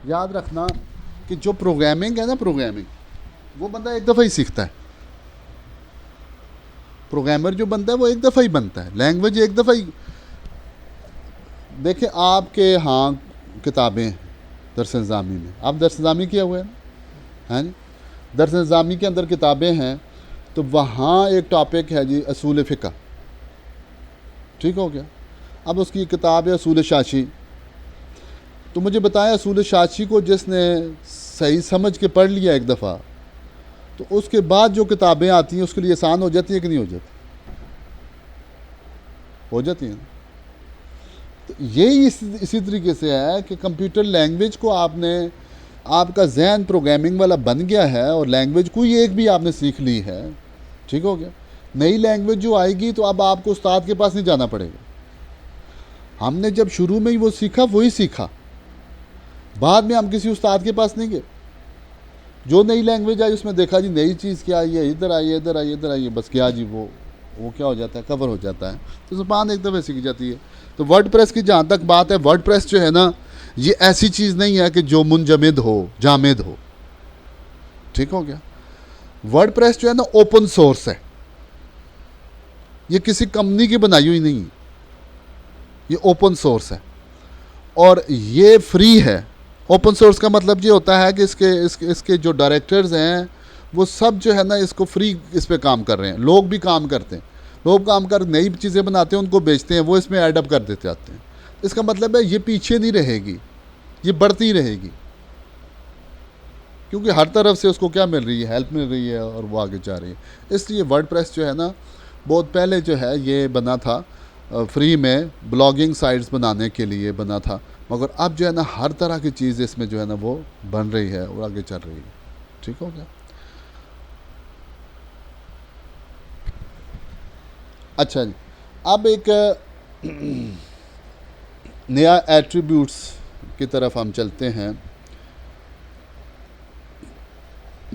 याद रखना कि जो प्रोग्रामिंग है ना, प्रोग्रामिंग वो बंदा एक दफ़ा ही सीखता है। प्रोग्रामर जो बनता है वो एक दफ़ा ही बनता है, लैंग्वेज एक दफ़ा ही। देखिए आपके यहाँ किताबें दरस निज़ामी में, आप दरस निज़ामी किया हुआ है ना, हैं जी। दरस निज़ामी के अंदर किताबें हैं, तो वहाँ एक टॉपिक है जी असूल फ़िक़ह, ठीक हो गया। अब उसकी किताब है असूल शाशी। तो मुझे बताया असूल शाशी को जिसने सही समझ के पढ़ लिया एक दफ़ा, तो उसके बाद जो किताबें आती हैं उसके लिए आसान हो जाती है कि नहीं हो जाती? हो जाती हैं। तो यही इसी तरीके से है कि कंप्यूटर लैंग्वेज को आपने, आपका जहन प्रोग्रामिंग वाला बन गया है और लैंग्वेज कोई एक भी आपने सीख ली है, ठीक हो गया। नई लैंग्वेज जो आएगी तो अब आपको उस्ताद के पास नहीं जाना पड़ेगा। हमने जब शुरू में ही वो सीखा वही सीखा, बाद में हम किसी उस्ताद के पास नहीं गए। जो नई लैंग्वेज आई उसमें देखा जी नई चीज़ क्या आई है, इधर आई, इधर आई, इधर आई, बस क्या जी वो क्या हो जाता है, कवर हो जाता है। तो ज़बान एक दफ़े सीख जाती है। तो वर्ड प्रेस की जहाँ तक बात है, वर्ड प्रेस जो है ना, ये ऐसी चीज़ नहीं है कि जो मुंजमद हो, जामिद हो, ठीक हो गया। वर्ड प्रेस जो है ना ओपन सोर्स है, ये किसी कंपनी की बनाई हुई नहीं है, ये ओपन सोर्स है और ये फ्री है। ओपन सोर्स का मतलब ये होता है कि इसके जो डायरेक्टर्स हैं वो सब जो है ना इसको फ्री इस पर काम कर रहे हैं। लोग भी काम करते हैं, लोग काम कर नई चीज़ें बनाते हैं, उनको बेचते हैं, वो इसमें ऐडअप कर देते जाते हैं। इसका मतलब है ये पीछे नहीं रहेगी, ये बढ़ती रहेगी, क्योंकि हर तरफ से उसको क्या मिल रही है, हेल्प मिल रही है और वो आगे जा रही है। इसलिए वर्ड प्रेस जो है ना बहुत पहले जो है ये बना था फ्री में, ब्लॉगिंग साइट्स बनाने के लिए बना था, मगर अब जो है ना हर तरह की चीज़ इसमें जो है ना वो बन रही है और आगे चल रही है, ठीक हो गया। अच्छा जी, अब एक नया एट्रीब्यूट्स की तरफ हम चलते हैं।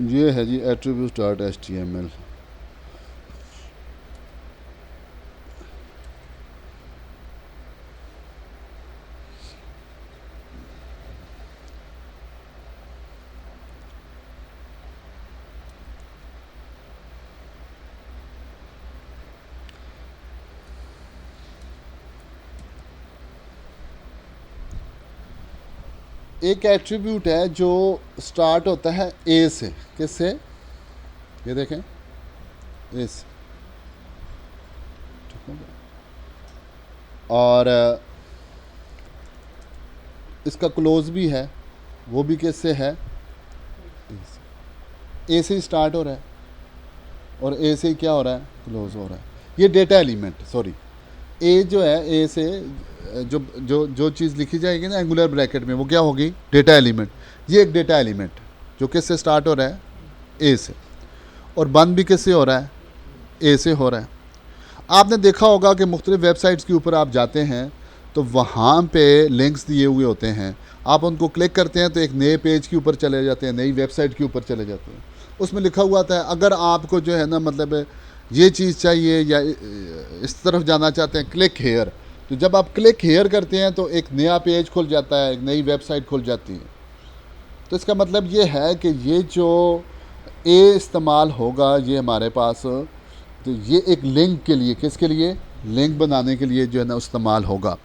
ये है जी एट्रीब्यूट्स डॉट HTML। एक एट्रीब्यूट है जो स्टार्ट होता है ए से, किससे, ये देखें, ए से, ठीक है। और इसका क्लोज भी है, वो भी किससे है, ए से ही स्टार्ट हो रहा है और ए से ही क्या हो रहा है, क्लोज हो रहा है। ये डेटा एलिमेंट, सॉरी, ए जो है, ए से जो जो जो चीज़ लिखी जाएगी ना एंगुलर ब्रैकेट में, वो क्या होगी, डेटा एलिमेंट। ये एक डेटा एलिमेंट जो किससे स्टार्ट हो रहा है, ए से, और बंद भी किससे हो रहा है, ए से हो रहा है। आपने देखा होगा कि मुख्तलिफ़ वेबसाइट्स के ऊपर आप जाते हैं तो वहाँ पे लिंक्स दिए हुए होते हैं, आप उनको क्लिक करते हैं तो एक नए पेज के ऊपर चले जाते हैं, नई वेबसाइट के ऊपर चले जाते हैं। उसमें लिखा हुआ था अगर आपको जो है ना मतलब ये चीज़ चाहिए या इस तरफ जाना चाहते हैं, क्लिक हेयर। तो जब आप क्लिक हेयर करते हैं तो एक नया पेज खुल जाता है, एक नई वेबसाइट खुल जाती है। तो इसका मतलब ये है कि ये जो ए इस्तेमाल होगा ये हमारे पास, तो ये एक लिंक के लिए, किसके लिए, लिंक बनाने के लिए जो है ना इस्तेमाल होगा।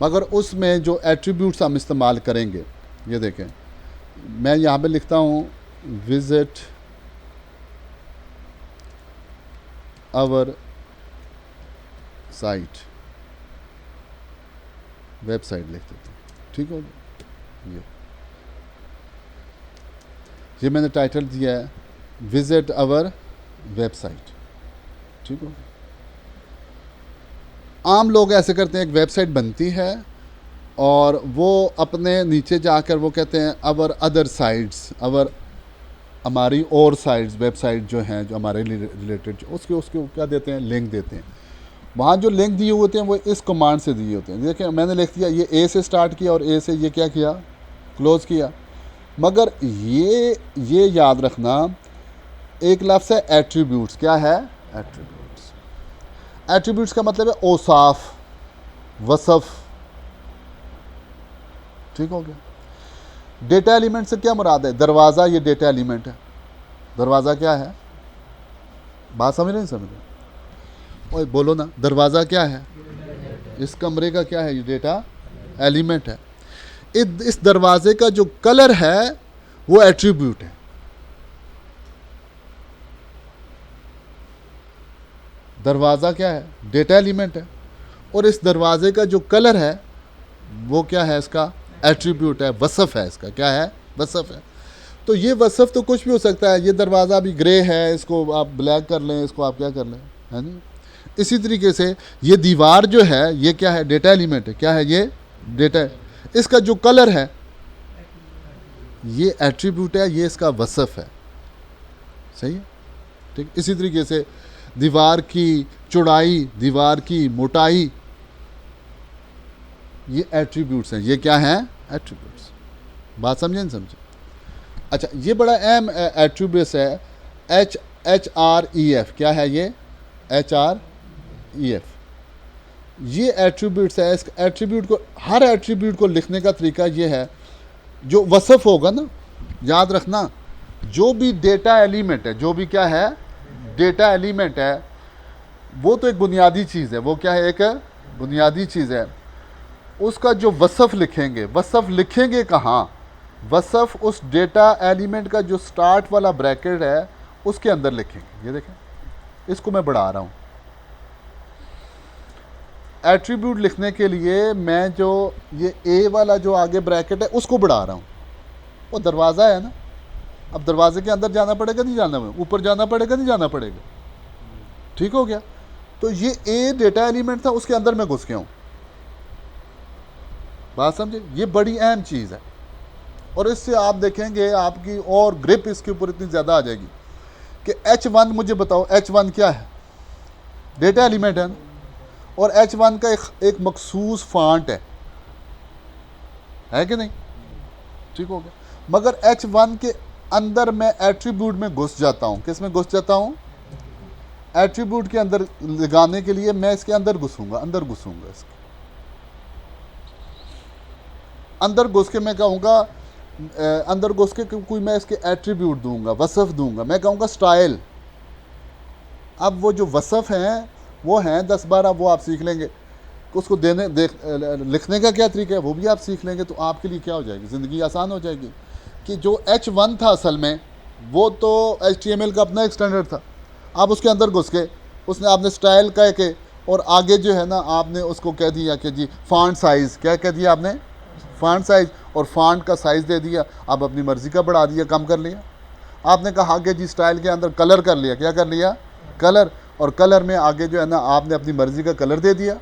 मगर उसमें जो एट्रीब्यूट्स हम इस्तेमाल करेंगे, ये देखें, मैं यहाँ पे लिखता हूँ विज़िट आवर साइट, वेबसाइट लिख देते हैं, ठीक हो गया। ये मैंने टाइटल दिया है विज़िट आवर वेबसाइट, ठीक हो। आम लोग ऐसे करते हैं, एक वेबसाइट बनती है और वो अपने नीचे जाकर वो कहते हैं अवर अदर साइट्स, अवर, हमारी और साइट्स, वेबसाइट जो हैं जो हमारे रिलेटेड, उसके उसके क्या देते हैं, लिंक देते हैं। वहाँ जो लिंक दिए होते हैं वो इस कमांड से दिए होते हैं। देखिए मैंने लिख दिया ये ए से स्टार्ट किया और ए से ये क्या किया, क्लोज़ किया। मगर ये याद रखना, एक लफ्ज़ है एट्रीब्यूट्स। क्या है, एट्रीब्यूट्स। एट्रीब्यूट्स का मतलब है औसाफ, वसफ़, ठीक हो गया। डेटा एलिमेंट से क्या मुराद है? दरवाज़ा ये डेटा एलिमेंट है। दरवाज़ा क्या है? बात समझ रहे नहीं समझ रहे? ओए बोलो ना, दरवाज़ा क्या है? इस कमरे का क्या है? ये डेटा एलिमेंट है। इस दरवाजे का जो कलर है वो एट्रीब्यूट है। दरवाज़ा क्या है? डेटा एलिमेंट है। और इस दरवाजे का जो कलर है वो क्या है? इसका एट्रीब्यूट है, वसफ़ है इसका। क्या है? वसफ़ है। तो ये वसफ़ तो कुछ भी हो सकता है। ये दरवाज़ा अभी ग्रे है, इसको आप ब्लैक कर लें, इसको आप क्या कर लें, है नहीं? इसी तरीके से ये दीवार जो है ये क्या है? डेटा एलिमेंट है। क्या है ये? डेटा। इसका जो कलर है ये एट्रीब्यूट है, ये इसका वसफ़ है। सही है? ठीक। इसी तरीके से दीवार की चौड़ाई, दीवार की मोटाई, ये एट्रीब्यूट्स हैं। ये क्या हैं? एट्रीब्यूट्स। बात समझे नहीं समझे? अच्छा, ये बड़ा अहम एट्रीब्यूट्स है, HREF। क्या है ये? HREF। ये एट्रीब्यूट्स है। इस एट्रीब्यूट को, हर एट्रीब्यूट को लिखने का तरीका ये है, जो वसफ़ होगा ना, याद रखना, जो भी डेटा एलिमेंट है, जो भी क्या है? डेटा एलिमेंट है, वो तो एक बुनियादी चीज़ है। वो क्या है? एक बुनियादी चीज़ है। उसका जो वसफ़ लिखेंगे, वसफ़ लिखेंगे कहाँ? वसफ़ उस डेटा एलिमेंट का जो स्टार्ट वाला ब्रैकेट है उसके अंदर लिखेंगे। ये देखें, इसको मैं बढ़ा रहा हूँ। एट्रीब्यूट लिखने के लिए मैं जो ये ए वाला जो आगे ब्रैकेट है उसको बढ़ा रहा हूँ। वो दरवाज़ा है ना, अब दरवाजे के अंदर जाना पड़ेगा नहीं जाना, ऊपर जाना पड़ेगा नहीं जाना पड़ेगा? ठीक हो गया? तो ये ए डेटा एलिमेंट था, उसके अंदर मैं घुस गया हूँ। बात समझे? ये बड़ी अहम चीज़ है। और इससे आप देखेंगे आपकी और ग्रिप इसके ऊपर इतनी ज़्यादा आ जाएगी कि H1, मुझे बताओ H1 क्या है? डेटा एलिमेंट है ना? और H1 का एक मखसूस फॉन्ट है कि नहीं? ठीक हो गया। मगर H1 के अंदर मैं एट्रीब्यूट में घुस जाता हूँ। किस में घुस जाता हूँ? एट्रीब्यूट के अंदर लगाने के लिए मैं इसके अंदर घुसूँगा, अंदर घुसूँगा, इसके अंदर घुस के मैं कहूँगा, अंदर घुस के कोई मैं इसके एट्रीब्यूट दूंगा, वसफ़ दूंगा। मैं कहूँगा स्टाइल। अब वो जो वसफ़ हैं वो हैं 10-12, वो आप सीख लेंगे। उसको लिखने का क्या तरीका है वो भी आप सीख लेंगे, तो आपके लिए क्या हो जाएगी? ज़िंदगी आसान हो जाएगी। कि जो H1 था असल में वो तो HTML का अपना एक स्टैंडर्ड था। आप उसके अंदर घुस के उसने आपने स्टाइल कह के और आगे जो है ना आपने उसको कह दिया कि जी फ़ॉन्ट साइज़, क्या कह दिया आपने? Font size. और फ़ॉन्ट का साइज़ दे दिया, आप अपनी मर्ज़ी का बढ़ा दिया, कम कर लिया। आपने कहा कि जी स्टाइल के अंदर कलर कर लिया, क्या कर लिया? कलर। और कलर में आगे जो है ना आपने अपनी मर्ज़ी का कलर दे दिया।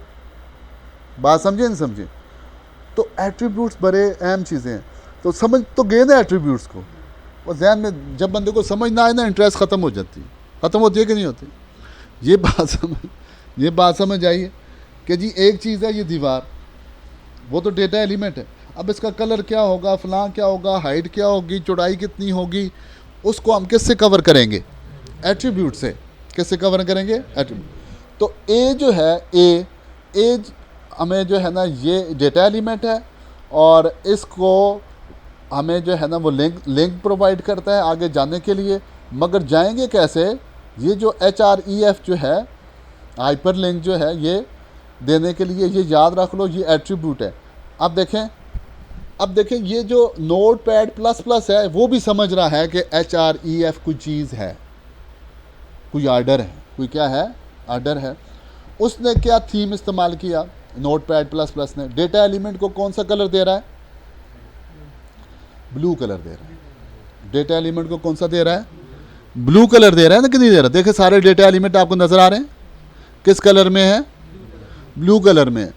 बात समझे नहीं समझे? तो एट्रीब्यूट्स बड़े अहम चीज़ें हैं। तो समझ तो गए ना एट्रीब्यूट्स को, और जहन में जब बंदे को समझ ना आए ना, इंटरेस्ट ख़त्म हो जाती है। ख़त्म होती है कि नहीं होती? ये बात समझ आई है कि जी एक चीज़ है ये दीवार, वो तो डेटा एलिमेंट है। अब इसका कलर क्या होगा, फलां क्या होगा, हाइट क्या होगी, चौड़ाई कितनी होगी, उसको हम किससे कवर करेंगे? एट्रीब्यूट से। किससे कवर करेंगे? एट्रीब्यूट। तो ए जो है, ए हमें जो है ना ये डेटा एलिमेंट है, और इसको हमें जो है ना वो लिंक प्रोवाइड करता है आगे जाने के लिए। मगर जाएंगे कैसे? ये जो HREF जो है, हाइपर लिंक जो है, ये देने के लिए, ये याद रख लो, ये एट्रीब्यूट है। अब देखें ये जो Notepad++ है वो भी समझ रहा है कि HREF कोई चीज़ है, कोई आर्डर है, कोई क्या है? आर्डर है। उसने क्या थीम इस्तेमाल किया Notepad++ ने? डेटा एलिमेंट को कौन सा कलर दे रहा है? ब्लू कलर दे रहा है। डेटा एलिमेंट को कौन सा दे रहा है? ब्लू कलर दे रहा है ना, कि नहीं दे रहा? देखे सारे डेटा एलिमेंट आपको नज़र आ रहे हैं किस कलर में है? ब्लू कलर में।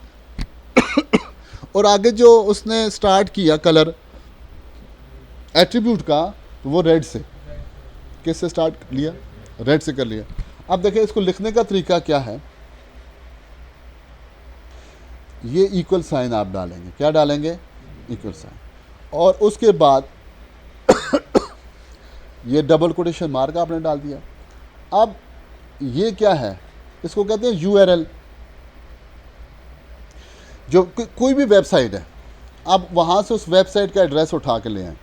और आगे जो उसने स्टार्ट किया कलर एट्रीब्यूट का, तो वो रेड से, किससे स्टार्ट लिया? रेड से कर लिया। अब देखिए इसको लिखने का तरीका क्या है। ये इक्वल साइन आप डालेंगे। क्या डालेंगे? Equal sign. और उसके बाद ये डबल कोटेशन मार्क आपने डाल दिया। अब ये क्या है? इसको कहते हैं URL। जो कोई भी वेबसाइट है, अब वहाँ से उस वेबसाइट का एड्रेस उठा के ले आएँ,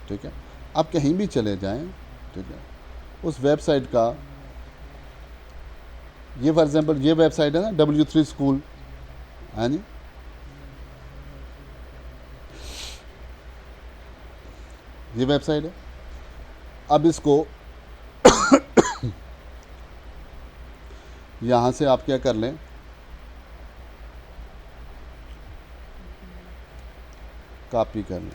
ठीक है। आप कहीं भी चले जाएं, ठीक है, उस वेबसाइट का, ये फॉर एग्जांपल ये वेबसाइट है ना W3 स्कूल, है नी, ये वेबसाइट है। अब इसको यहाँ से आप क्या कर लें, कॉपी कर लें,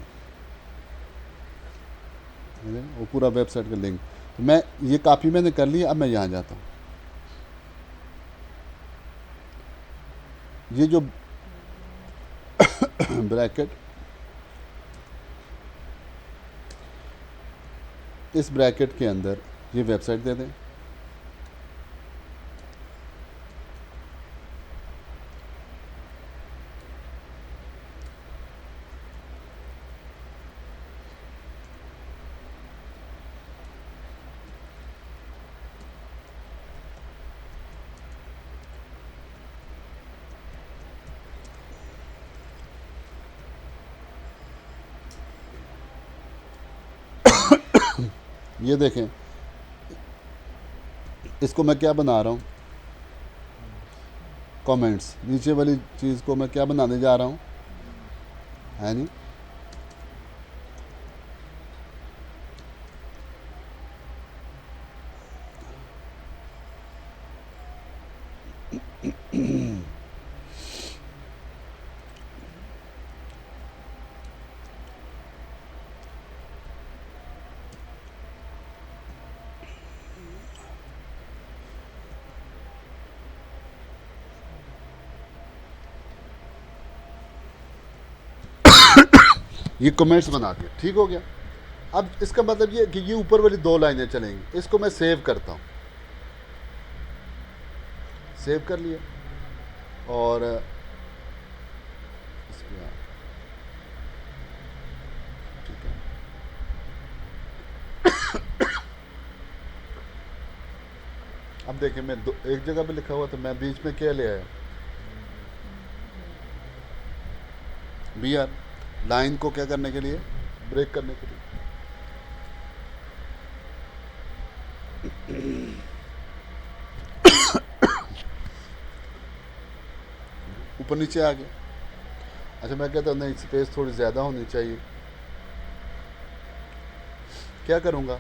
वो पूरा वेबसाइट का लिंक। तो मैं ये कॉपी मैंने कर लिया। अब मैं यहाँ जाता हूँ, ये जो ब्रैकेट, इस ब्रैकेट के अंदर ये वेबसाइट दे दें। ये देखें, इसको मैं क्या बना रहा हूँ, कमेंट्स, नीचे वाली चीज़ को मैं क्या बनाने जा रहा हूँ, है नहीं। ये कमेंट्स बना दिया, ठीक हो गया। अब इसका मतलब ये कि ये ऊपर वाली 2 लाइनें चलेंगी। इसको मैं सेव करता हूँ, सेव कर लिया, और इसमें ठीक है। अब देखिए, मैं एक जगह पे लिखा हुआ था, मैं बीच में क्या ले आया, BR, लाइन को क्या करने के लिए, ब्रेक करने के लिए। ऊपर नीचे आ गया। अच्छा, मैं कहता हूँ नहीं, स्पेस थोड़ी ज़्यादा होनी चाहिए। क्या करूँगा,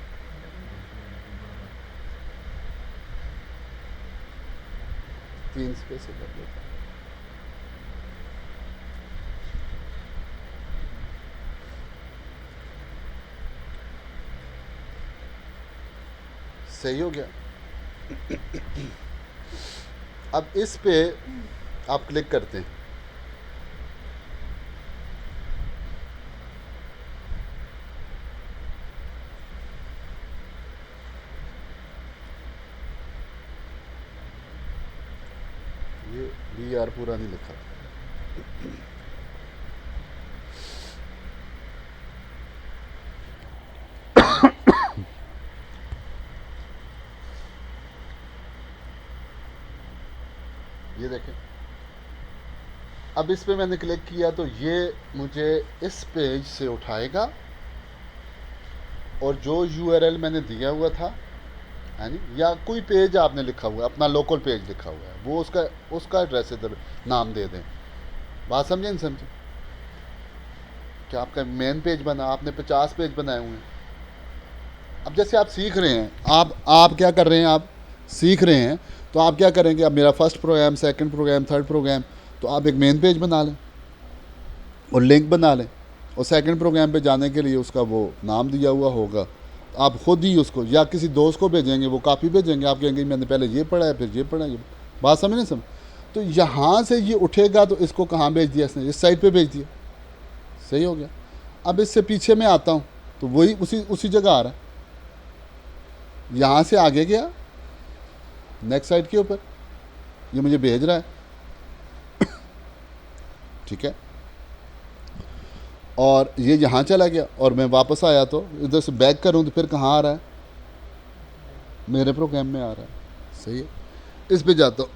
तीन स्पेस कर देता हूँ। सही हो गया। अब इस पे आप क्लिक करते हैं, ये BR पूरा नहीं लिखा। ये देखें, अब इस पे मैंने क्लिक किया तो ये मुझे इस पेज से उठाएगा, और जो URL मैंने दिया हुआ था, है नी, या कोई पेज आपने लिखा हुआ है, अपना लोकल पेज लिखा हुआ है, वो उसका एड्रेस इधर नाम दे दें। बात समझे नहीं समझे? क्या आपका मेन पेज बना, आपने 50 पेज बनाए हुए हैं। अब जैसे आप सीख रहे हैं, आप क्या कर रहे हैं, आप सीख रहे हैं, तो आप क्या करेंगे, अब मेरा first program, second program, third program, तो आप एक मेन पेज बना लें और लिंक बना लें, और सेकंड प्रोग्राम पे जाने के लिए उसका वो नाम दिया हुआ होगा। आप खुद ही उसको या किसी दोस्त को भेजेंगे, वो कॉपी भेजेंगे, आप कहेंगे मैंने पहले ये पढ़ा है, फिर ये पढ़ा है। बात समझ नहीं समझ? तो यहाँ से ये उठेगा तो इसको कहाँ भेज दिया इसने, इस साइड पे भेज दिया। सही हो गया। अब इससे पीछे मैं आता हूँ तो वही उसी जगह आ रहा है। यहाँ से आगे गया नेक्स्ट साइड के ऊपर, ये मुझे भेज रहा है, ठीक है। और ये यहाँ चला गया, और मैं वापस आया तो इधर से बैक करूँ तो फिर कहाँ आ रहा है, मेरे प्रोग्राम में आ रहा है। सही है। इस पे जाता हूँ,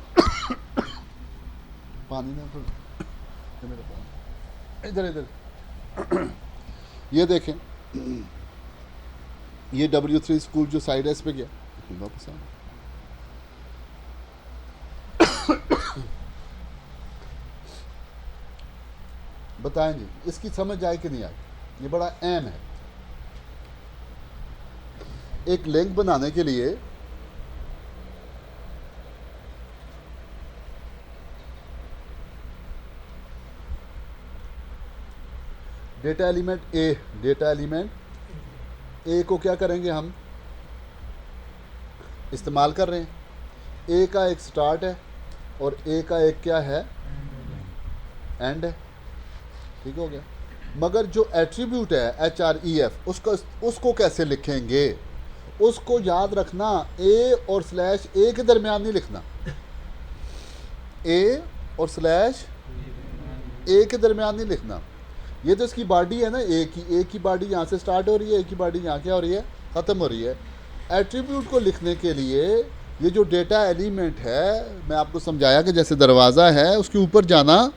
पानी ना, मेरा पानी इधर इधर ये देखें, ये W3 स्कूल जो साइड है इस पे गया, वापस आ। बताएं जी, इसकी समझ आए कि नहीं आई? ये बड़ा अहम है। एक लिंक बनाने के लिए डेटा एलिमेंट ए को क्या करेंगे हम, इस्तेमाल कर रहे हैं। ए का एक स्टार्ट है और ए का एक क्या है, एंड है। ठीक हो गया। मगर जो एट्रीब्यूट है HREF, उसको कैसे लिखेंगे? उसको याद रखना, ए और स्लैश ए के दरमियान नहीं लिखना, ए और स्लैश ए के दरमियान नहीं लिखना। ये तो इसकी बॉडी है ना, ए की बॉडी यहाँ से स्टार्ट हो रही है, ए की बॉडी यहाँ क्या हो रही है, ख़त्म हो रही है। एट्रीब्यूट को लिखने के लिए ये जो डेटा एलिमेंट है, मैं आपको समझाया कि जैसे दरवाज़ा है उसके ऊपर जाना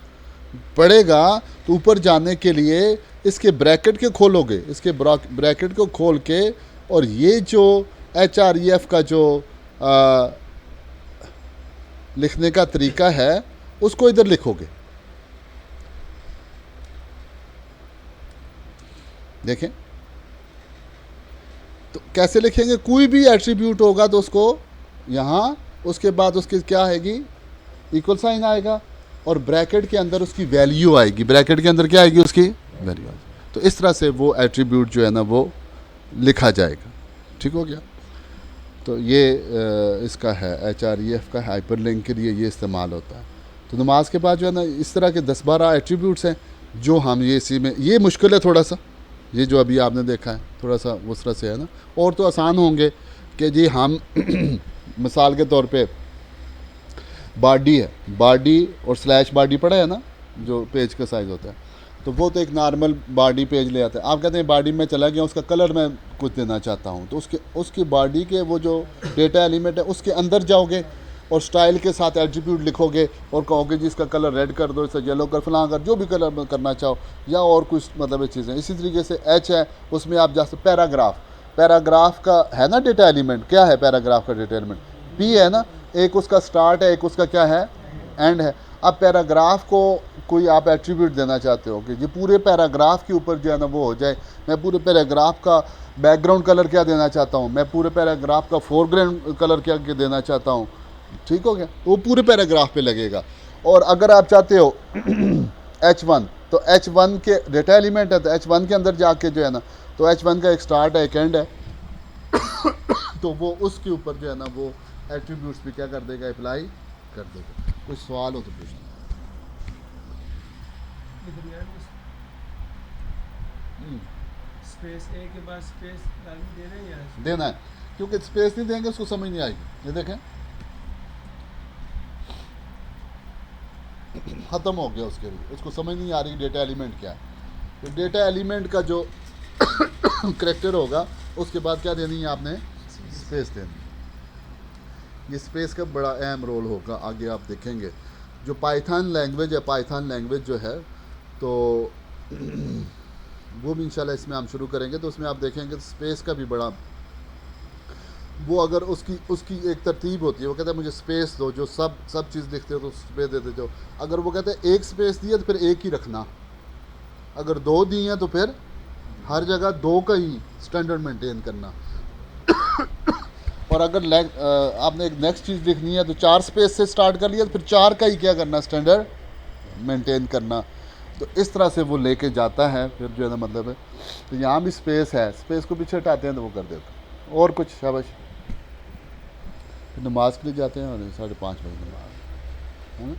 पड़ेगा, तो ऊपर जाने के लिए इसके ब्रैकेट के खोलोगे, इसके ब्रैकेट को खोल के, और ये जो HREF का जो लिखने का तरीका है उसको इधर लिखोगे। देखें तो कैसे लिखेंगे, कोई भी एट्रीब्यूट होगा तो उसको यहाँ, उसके बाद उसकी क्या आएगी, इक्वल साइन आएगा, और ब्रैकेट के अंदर उसकी वैल्यू आएगी। ब्रैकेट के अंदर क्या आएगी, उसकी वैल्यू आएगी। तो इस तरह से वो एट्रीब्यूट जो है ना वो लिखा जाएगा। ठीक हो गया। तो ये इसका है HREF का हाइपरलिंक के लिए ये इस्तेमाल होता है। तो नमाज के बाद जो है ना इस तरह के 10-12 एट्रीब्यूट्स हैं जो हम ये इसी में, ये मुश्किल है थोड़ा सा, ये जो अभी आपने देखा है थोड़ा सा उस तरह से है ना, और तो आसान होंगे कि जी हम मिसाल के तौर पे बॉडी है, बॉडी और स्लैश बॉडी पड़ा है ना, जो पेज का साइज़ होता है, तो वो तो एक नॉर्मल बॉडी पेज ले आता है। आप कहते हैं बॉडी में चला गया, उसका कलर मैं कुछ देना चाहता हूँ, तो उसकी बॉडी के वो जो डेटा एलिमेंट है उसके अंदर जाओगे और स्टाइल के साथ एट्रीब्यूट लिखोगे और कहोगे जी इसका कलर रेड कर दो, इसे येलो कर, फलां कर, जो भी कलर करना चाहो, या और कुछ मतलब चीज़ें। इसी तरीके से H है, उसमें आप जा सकते, पैराग्राफ का है ना डेटा एलिमेंट, क्या है पैराग्राफ का डेटा एलिमेंट, P है ना, एक उसका स्टार्ट है, एक उसका क्या है, एंड है। अब पैराग्राफ को कोई आप एट्रीब्यूट देना चाहते हो कि ये पूरे पैराग्राफ के ऊपर जो है ना वो हो जाए, मैं पूरे पैराग्राफ का बैकग्राउंड कलर क्या देना चाहता हूँ, मैं पूरे पैराग्राफ का फोरग्राउंड कलर क्या देना चाहता हूँ। ठीक हो गया, वो पूरे पैराग्राफ पे लगेगा। और अगर आप चाहते हो H1, तो H1 के डेटा एलिमेंट है, तो H1 के अंदर जाके जो है ना, तो H1 का एक स्टार्ट है, एक एंड है, तो वो उसके ऊपर जो है ना वो एट्रीब्यूट्स भी क्या कर देगा, अप्लाई कर देगा। कोई सवाल हो तो पूछना। स्पेस ए के बाद स्पेस देना है, क्योंकि स्पेस नहीं देंगे उसको समझ नहीं आएगी। ये देखें ख़त्म हो गया उसके लिए, उसको समझ नहीं आ रही डेटा एलिमेंट क्या है। तो डेटा एलिमेंट का जो करैक्टर होगा उसके बाद क्या देनी है आपने, स्पेस देनी है। ये स्पेस का बड़ा अहम रोल होगा, आगे आप देखेंगे। जो पाइथन लैंग्वेज है, पाइथन लैंग्वेज जो है, तो वो भी इंशाल्लाह इसमें हम शुरू करेंगे, तो उसमें आप देखेंगे तो स्पेस का भी बड़ा, वो अगर उसकी एक तरतीब होती है, वो कहता है मुझे स्पेस दो, जो सब चीज़ लिखते हो तो स्पेस दे देते हो। अगर वो कहते हैं एक स्पेस दिया तो फिर एक ही रखना, अगर 2 दी हैं तो फिर हर जगह 2 का ही स्टैंडर्ड मेंटेन करना। और अगर आपने एक नेक्स्ट चीज़ लिखनी है तो 4 स्पेस से स्टार्ट कर लिया तो फिर 4 का ही क्या करना, स्टैंडर्ड मेंटेन करना। तो इस तरह से वो लेके जाता है फिर जो है ना, मतलब है। तो यहाँ भी स्पेस है, स्पेस को पीछे हटाते हैं तो वो कर देते। और कुछ शाबाश, फिर नमाज के लिए जाते हैं और 5:30 बजे है ना,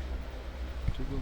ठीक है।